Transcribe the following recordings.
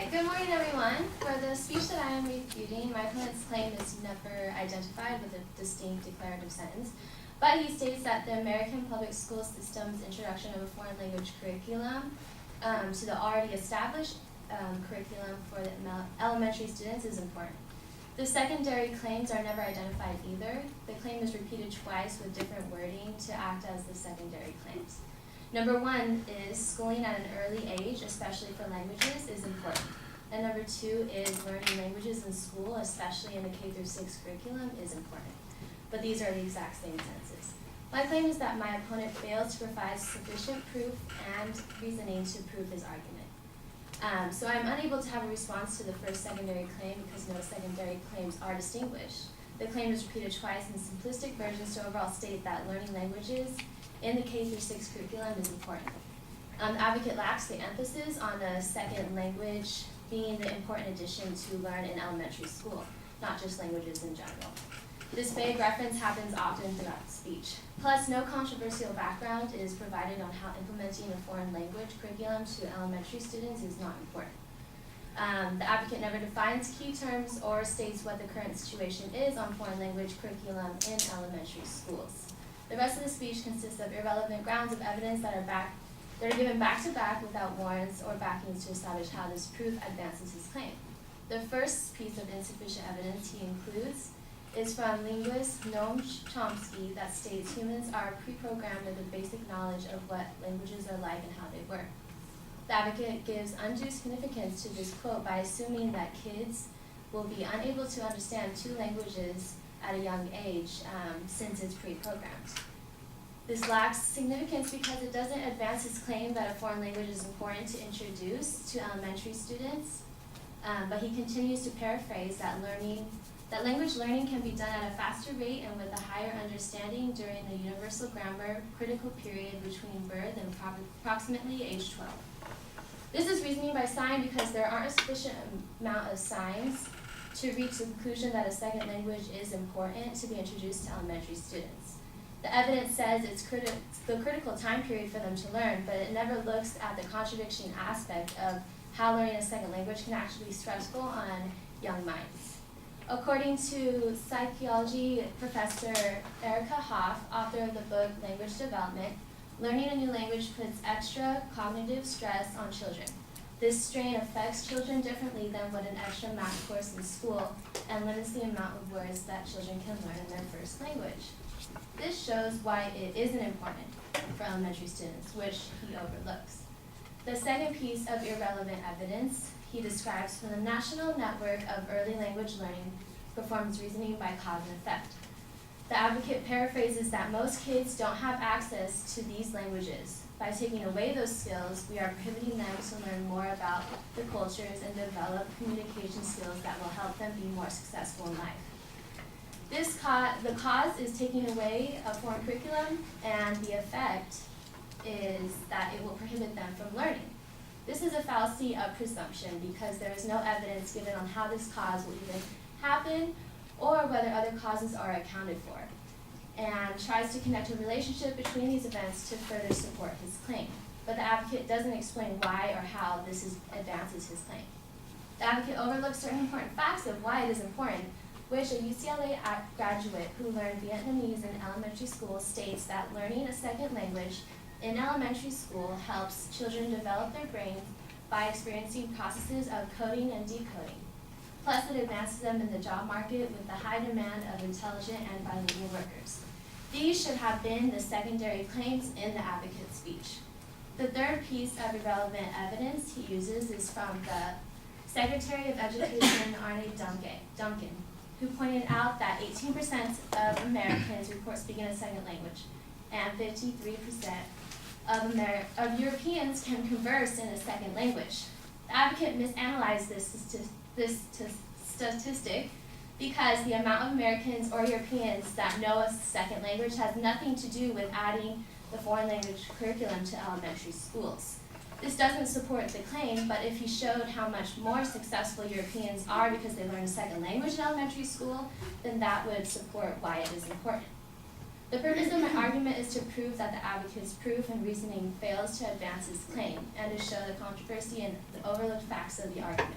Hi, good morning everyone. For the speech that I am refuting, my opponent's claim is never identified with a distinct declarative sentence, but he states that the American public school system's introduction of a foreign language curriculum to the already established curriculum for the elementary students is important. The secondary claims are never identified either. The claim is repeated twice with different wording to act as the secondary claims. Number one is schooling at an early age, especially for languages, is important. And number two is learning languages in school, especially in the K-6 curriculum, is important. But these are the exact same sentences. My claim is that my opponent fails to provide sufficient proof and reasoning to prove his argument. So I'm unable to have a response to the first secondary claim because no secondary claims are distinguished. The claim is repeated twice in simplistic versions to overall state that learning languages in the K-6 curriculum is important. The advocate lacks the emphasis on a second language being the important addition to learn in elementary school, not just languages in general. This vague reference happens often throughout the speech. Plus, no controversial background is provided on how implementing a foreign language curriculum to elementary students is not important. The advocate never defines key terms or states what the current situation is on foreign language curriculum in elementary schools. The rest of the speech consists of irrelevant grounds of evidence that are given back to back without warrants or backings to establish how this proof advances his claim. The first piece of insufficient evidence he includes is from linguist Noam Chomsky that states humans are pre-programmed with a basic knowledge of what languages are like and how they work. The advocate gives undue significance to this quote by assuming that kids will be unable to understand two languages at a young age since it's pre-programmed. This lacks significance because it doesn't advance his claim that a foreign language is important to introduce to elementary students, but he continues to paraphrase that language learning can be done at a faster rate and with a higher understanding during the universal grammar critical period between birth and approximately age 12. This is reasoning by sign because there aren't a sufficient amount of signs to reach the conclusion that a second language is important to be introduced to elementary students. The evidence says it's the critical time period for them to learn, but it never looks at the contradiction aspect of how learning a second language can actually be stressful on young minds. According to psychology professor Erica Hoff, author of the book Language Development, learning a new language puts extra cognitive stress on children. This strain affects children differently than would an extra math course in school and limits the amount of words that children can learn in their first language. This shows why it isn't important for elementary students, which he overlooks. The second piece of irrelevant evidence he describes from the National Network of Early Language Learning performs reasoning by cause and effect. The advocate paraphrases that most kids don't have access to these languages. By taking away those skills, we are prohibiting them to learn more about the cultures and develop communication skills that will help them be more successful in life. The cause is taking away a foreign curriculum, and the effect is that it will prohibit them from learning. This is a fallacy of presumption because there is no evidence given on how this cause will even happen or whether other causes are accounted for, and tries to connect a relationship between these events to further support his claim. But the advocate doesn't explain why or how this advances his claim. The advocate overlooks certain important facts of why it is important, which a UCLA graduate who learned Vietnamese in elementary school states that learning a second language in elementary school helps children develop their brains by experiencing processes of coding and decoding. Plus, it advances them in the job market with the high demand of intelligent and bilingual workers. These should have been the secondary claims in the advocate's speech. The third piece of irrelevant evidence he uses is from the Secretary of Education, Arne Duncan, who pointed out that 18% of Americans report speaking a second language, and 53% of Europeans can converse in a second language. The advocate misanalyzed this statistic because the amount of Americans or Europeans that know a second language has nothing to do with adding the foreign language curriculum to elementary schools. This doesn't support the claim, but if he showed how much more successful Europeans are because they learn a second language in elementary school, then that would support why it is important. The purpose of my argument is to prove that the advocate's proof and reasoning fails to advance his claim and to show the controversy and the overlooked facts of the argument.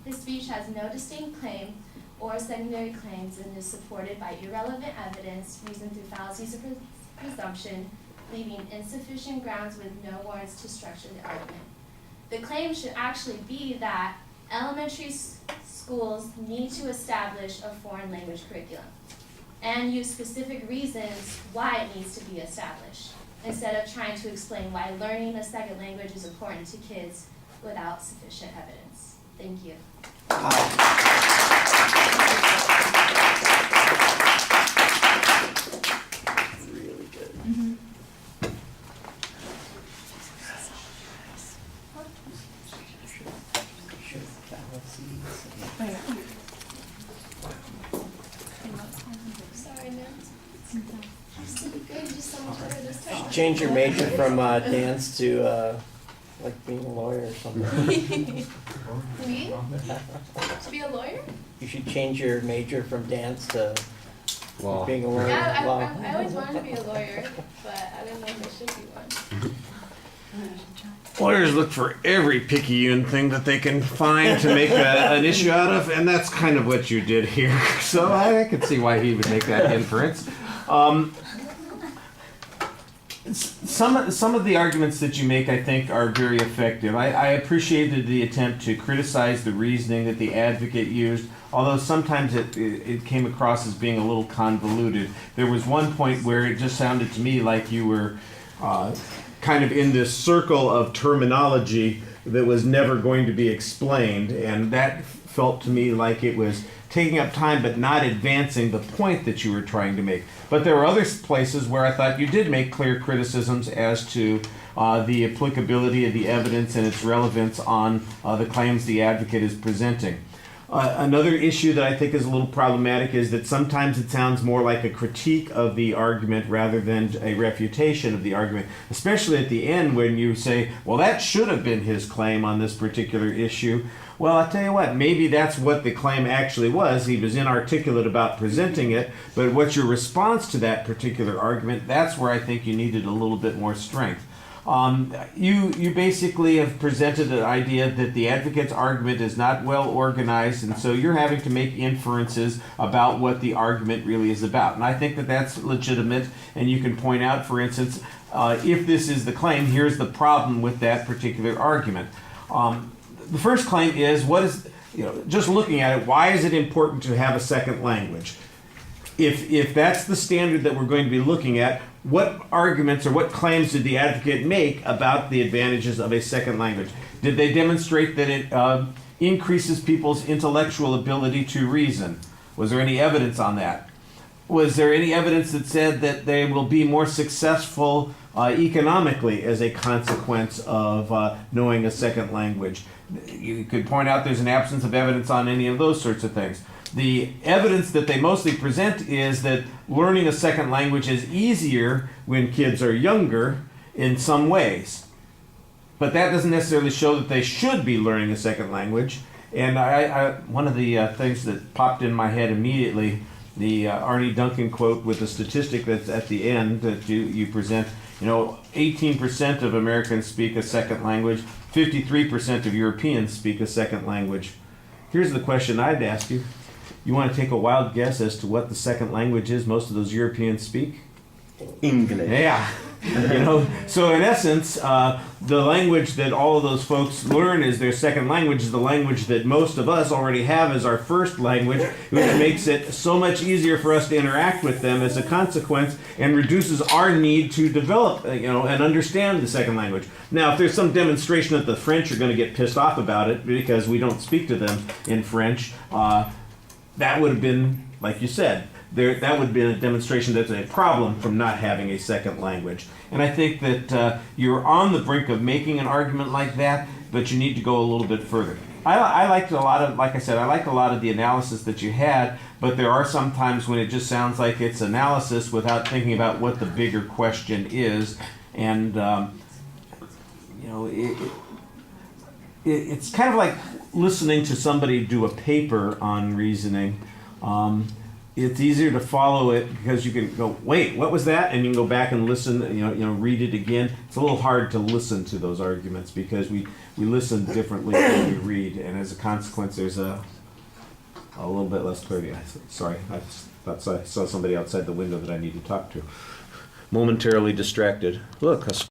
His speech has no distinct claim or secondary claims and is supported by irrelevant evidence reasoned through fallacies of presumption, leaving insufficient grounds with no warrants to structure the argument. The claim should actually be that elementary schools need to establish a foreign language curriculum and use specific reasons why it needs to be established, instead of trying to explain why learning a second language is important to kids without sufficient evidence. Thank you. Really good. Sorry, no. Good, just so much better this time. Change your major from dance to like being a lawyer or something. Me? To be a lawyer? You should change your major from dance to Law. being a lawyer. Yeah, Law. I always wanted to be a lawyer, but I didn't know if I should be one. Lawyers look for every picayune thing that they can find to make an issue out of, and that's kind of what you did here. So I could see why he would make that inference. Some of the arguments that you make, I think, are very effective. I appreciated the attempt to criticize the reasoning that the advocate used, although sometimes it came across as being a little convoluted. There was one point where it just sounded to me like you were kind of in this circle of terminology that was never going to be explained, and that felt to me like it was taking up time but not advancing the point that you were trying to make. But there were other places where I thought you did make clear criticisms as to the applicability of the evidence and its relevance on the claims the advocate is presenting. Another issue that I think is a little problematic is that sometimes it sounds more like a critique of the argument rather than a refutation of the argument, especially at the end when you say, well, that should have been his claim on this particular issue. Well, I'll tell you what, maybe that's what the claim actually was. He was inarticulate about presenting it, but what's your response to that particular argument? That's where I think you needed a little bit more strength. You basically have presented an idea that the advocate's argument is not well organized, and so you're having to make inferences about what the argument really is about. And I think that that's legitimate, and you can point out, for instance, if this is the claim, here's the problem with that particular argument. The first claim is, just looking at it, why is it important to have a second language? If that's the standard that we're going to be looking at, what arguments or what claims did the advocate make about the advantages of a second language? Did they demonstrate that it increases people's intellectual ability to reason? Was there any evidence on that? Was there any evidence that said that they will be more successful economically as a consequence of knowing a second language? You could point out there's an absence of evidence on any of those sorts of things. The evidence that they mostly present is that learning a second language is easier when kids are younger in some ways. But that doesn't necessarily show that they should be learning a second language. And one of the things that popped in my head immediately, the Arnie Duncan quote with the statistic that's at the end that you present, 18% of Americans speak a second language, 53% of Europeans speak a second language. Here's the question I'd ask you. You want to take a wild guess as to what the second language is most of those Europeans speak? English. Yeah. So in essence, the language that all of those folks learn as their second language is the language that most of us already have as our first language, which makes it so much easier for us to interact with them as a consequence and reduces our need to develop, and understand the second language. Now, if there's some demonstration that the French are going to get pissed off about it because we don't speak to them in French, that would have been, like you said, that would have been a demonstration that's a problem from not having a second language. And I think that you're on the brink of making an argument like that, but you need to go a little bit further. I liked a lot of, like I said, I liked a lot of the analysis that you had, but there are some times when it just sounds like it's analysis without thinking about what the bigger question is. And, it's kind of like listening to somebody do a paper on reasoning. it's easier to follow it because you can go, wait, what was that? And you can go back and listen, read it again. It's a little hard to listen to those arguments because we listen differently when we read, and as a consequence, there's a little bit less clarity. Sorry, I thought I saw somebody outside the window that I need to talk to. Momentarily distracted. Look,